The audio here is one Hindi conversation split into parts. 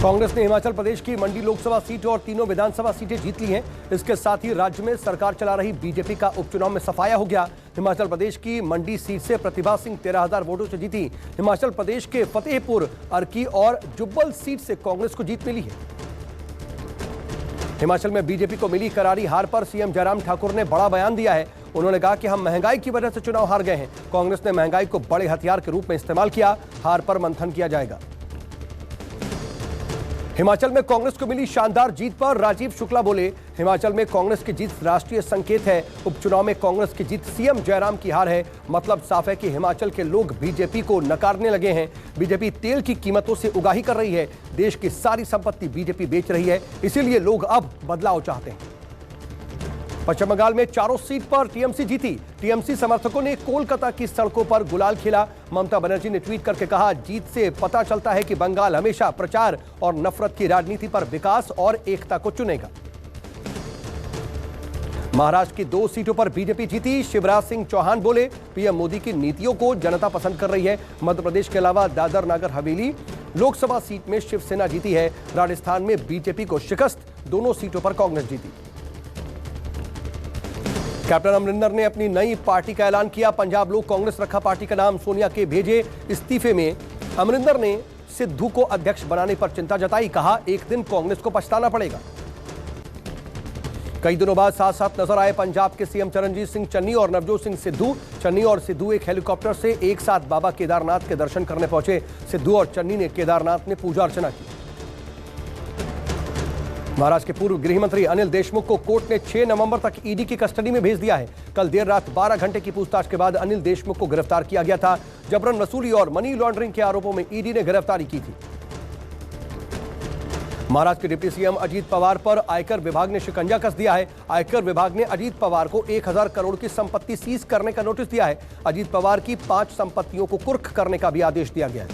कांग्रेस ने हिमाचल प्रदेश की मंडी लोकसभा सीट और तीनों विधानसभा सीटें जीत ली हैं। इसके साथ ही राज्य में सरकार चला रही बीजेपी का उपचुनाव में सफाया हो गया। हिमाचल प्रदेश की मंडी सीट से प्रतिभा सिंह 13,000 वोटों से जीती। हिमाचल प्रदेश के फतेहपुर, अर्की और जुब्बल सीट से कांग्रेस को जीत मिली है। हिमाचल में बीजेपी को मिली करारी हार पर सीएम जयराम ठाकुर ने बड़ा बयान दिया है। उन्होंने कहा कि हम महंगाई की वजह से चुनाव हार गए हैं। कांग्रेस ने महंगाई को बड़े हथियार के रूप में इस्तेमाल किया। हार पर मंथन किया जाएगा। हिमाचल में कांग्रेस को मिली शानदार जीत पर राजीव शुक्ला बोले, हिमाचल में कांग्रेस की जीत राष्ट्रीय संकेत है। उपचुनाव में कांग्रेस की जीत सीएम जयराम की हार है। मतलब साफ है कि हिमाचल के लोग बीजेपी को नकारने लगे हैं। बीजेपी तेल की कीमतों से उगाही कर रही है। देश की सारी संपत्ति बीजेपी बेच रही है। इसीलिए लोग अब बदलाव चाहते हैं। पश्चिम बंगाल में चारों सीट पर टीएमसी जीती। टीएमसी समर्थकों ने कोलकाता की सड़कों पर गुलाल खेला। ममता बनर्जी ने ट्वीट करके कहा, जीत से पता चलता है कि बंगाल हमेशा प्रचार और नफरत की राजनीति पर विकास और एकता को चुनेगा। महाराष्ट्र की 2 सीटों पर बीजेपी जीती। शिवराज सिंह चौहान बोले, पीएम मोदी की नीतियों को जनता पसंद कर रही है। मध्य प्रदेश के अलावा दादर नगर हवेली लोकसभा सीट में शिवसेना जीती है। राजस्थान में बीजेपी को शिकस्त। दोनों सीटों पर कांग्रेस जीती। कैप्टन अमरिंदर ने अपनी नई पार्टी का ऐलान किया। पंजाब लोक कांग्रेस रखा पार्टी का नाम। सोनिया के भेजे इस्तीफे में अमरिंदर ने सिद्धू को अध्यक्ष बनाने पर चिंता जताई। कहा, एक दिन कांग्रेस को पछताना पड़ेगा। कई दिनों बाद साथ साथ नजर आए पंजाब के सीएम चरणजीत सिंह चन्नी और नवजोत सिंह सिद्धू। चन्नी और सिद्धू एक हेलीकॉप्टर से एक साथ बाबा केदारनाथ के दर्शन करने पहुंचे। सिद्धू और चन्नी ने केदारनाथ में पूजा अर्चना की। महाराष्ट्र के पूर्व गृह मंत्री अनिल देशमुख को कोर्ट ने 6 नवंबर तक ईडी की कस्टडी में भेज दिया है। कल देर रात 12 घंटे की पूछताछ के बाद अनिल देशमुख को गिरफ्तार किया गया था। जबरन वसूली और मनी लॉन्ड्रिंग के आरोपों में ईडी ने गिरफ्तारी की थी। महाराष्ट्र के डिप्टी सीएम अजीत पवार पर आयकर विभाग ने शिकंजा कस दिया है। आयकर विभाग ने अजीत पवार को 1000 करोड़ की संपत्ति सीज करने का नोटिस दिया है। अजीत पवार की 5 संपत्तियों को कुर्क करने का भी आदेश दिया गया है।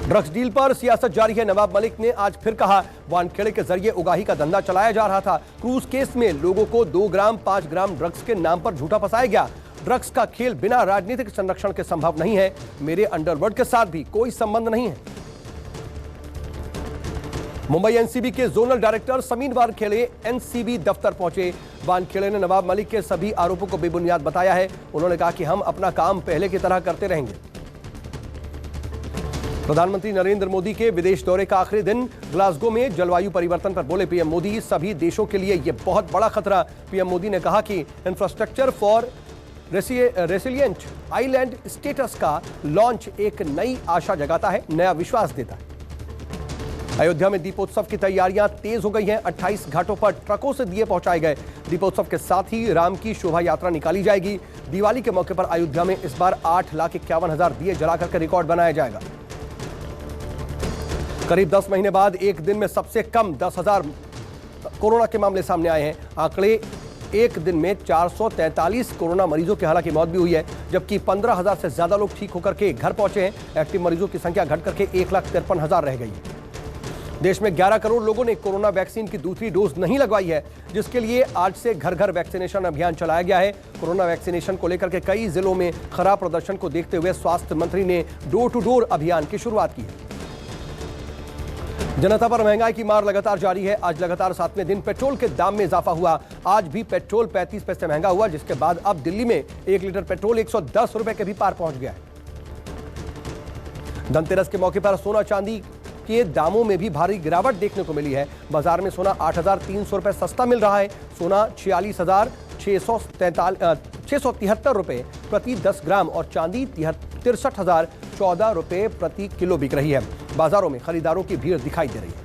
ड्रग्स डील पर सियासत जारी है। नवाब मलिक ने आज फिर कहा, वानखेड़े के जरिए उगाही का धंधा चलाया जा रहा था। क्रूज केस में लोगों को 2 ग्राम 5 ग्राम ड्रग्स के नाम पर झूठा फंसाया गया। ड्रग्स का खेल बिना राजनीतिक संरक्षण के संभव नहीं है। मेरे अंडरवर्ल्ड के साथ भी कोई संबंध नहीं है। मुंबई एनसीबी के zonal director Sameer Wankhede NCB दफ्तर पहुंचे। वानखेड़े ने नवाब मलिक के सभी आरोपों को बेबुनियाद बताया है। उन्होंने कहा कि हम अपना काम पहले की तरह करते रहेंगे। प्रधानमंत्री नरेंद्र मोदी के विदेश दौरे का आखिरी दिन। ग्लासगो में जलवायु परिवर्तन पर बोले पीएम मोदी, सभी देशों के लिए यह बहुत बड़ा खतरा। पीएम मोदी ने कहा कि इंफ्रास्ट्रक्चर फॉर रेसिलिएंट आइलैंड स्टेटस का लॉन्च एक नई आशा जगाता है, नया विश्वास देता है। अयोध्या में दीपोत्सव की तैयारियां तेज हो गई हैं। 28 घाटों पर ट्रकों से दिए पहुंचाए गए। दीपोत्सव के साथ ही राम की शोभा यात्रा निकाली जाएगी। दिवाली के मौके पर अयोध्या में इस बार 8,51,000 दिए जलाकर के रिकॉर्ड बनाया जाएगा। करीब 10 महीने बाद एक दिन में सबसे कम 10,000 कोरोना के मामले सामने आए हैं। आंकड़े एक दिन में 443 कोरोना मरीजों की हालांकि मौत भी हुई है, जबकि 15,000 से ज्यादा लोग ठीक होकर के घर पहुंचे हैं। एक्टिव मरीजों की संख्या घट करके 1,53,000 रह गई है। देश में 11 करोड़ लोगों ने कोरोना वैक्सीन की दूसरी डोज नहीं लगवाई है, जिसके लिए आज से घर घर वैक्सीनेशन अभियान चलाया गया है। कोरोना वैक्सीनेशन को लेकर के कई जिलों में खराब प्रदर्शन को देखते हुए स्वास्थ्य मंत्री ने डोर टू डोर अभियान की शुरुआत की है। जनता पर महंगाई की मार लगातार जारी है। आज लगातार 7वें दिन पेट्रोल के दाम में इजाफा हुआ। आज भी पेट्रोल 35 पैसे महंगा हुआ, जिसके बाद अब दिल्ली में 1 लीटर पेट्रोल 110 रुपए के भी पार पहुंच गया है। धनतेरस के मौके पर सोना चांदी के दामों में भी भारी गिरावट देखने को मिली है। बाजार में सोना 8,300 रुपए सस्ता मिल रहा है। सोना 46,673 रुपए प्रति 10 ग्राम और चांदी 63,014 रुपए प्रति किलो बिक रही है। बाजारों में खरीदारों की भीड़ दिखाई दे रही है।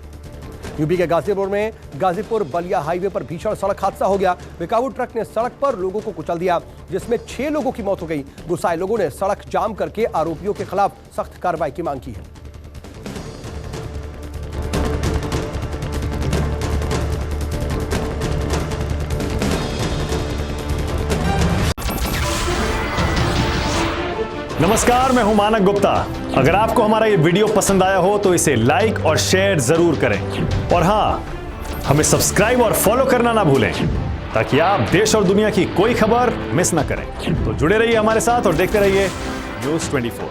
यूपी के गाजीपुर में गाजीपुर बलिया हाईवे पर भीषण सड़क हादसा हो गया। बेकाबू ट्रक ने सड़क पर लोगों को कुचल दिया, जिसमें 6 लोगों की मौत हो गई। गुस्साए लोगों ने सड़क जाम करके आरोपियों के खिलाफ सख्त कार्रवाई की मांग की है। नमस्कार, मैं हूं मानक गुप्ता। अगर आपको हमारा ये वीडियो पसंद आया हो तो इसे लाइक और शेयर जरूर करें। और हां, हमें सब्सक्राइब और फॉलो करना ना भूलें, ताकि आप देश और दुनिया की कोई खबर मिस ना करें। तो जुड़े रहिए हमारे साथ और देखते रहिए न्यूज़ 24।